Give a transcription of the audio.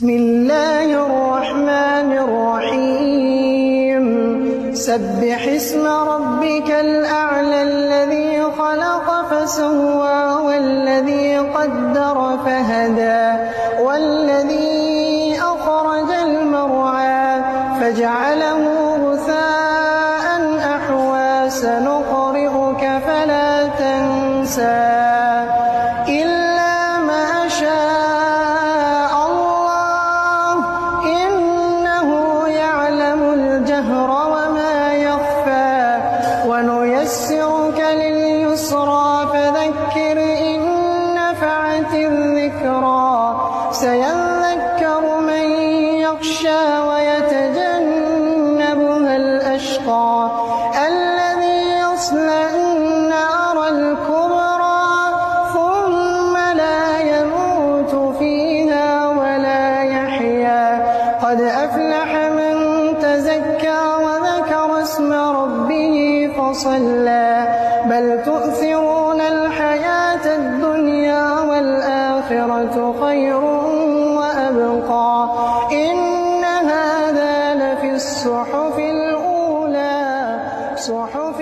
بسم الله الرحمن الرحيم سبح اسم ربك الأعلى الذي خلق فسوى والذي قدر فهدى والذي أخرج المرعى فجعله غثاء أحوى سنقرئك فلا تنسى إلا ما شاء الله إنه يعلم الجهر وما يخفى ونيسرك لليسرى فذكر إن نفعت الذكرى سيذكر من يخشى ويتجنبها الأشقى الذي يصلى النار الكبرى ثم لا يموت فيها ولا يحيا قد أفلح من تزكى وذكر اسم ربه فصلى بل تؤثرون الحياة الدنيا والآخرة خير وأبقى إن هذا لفي الصحف الأولى صحف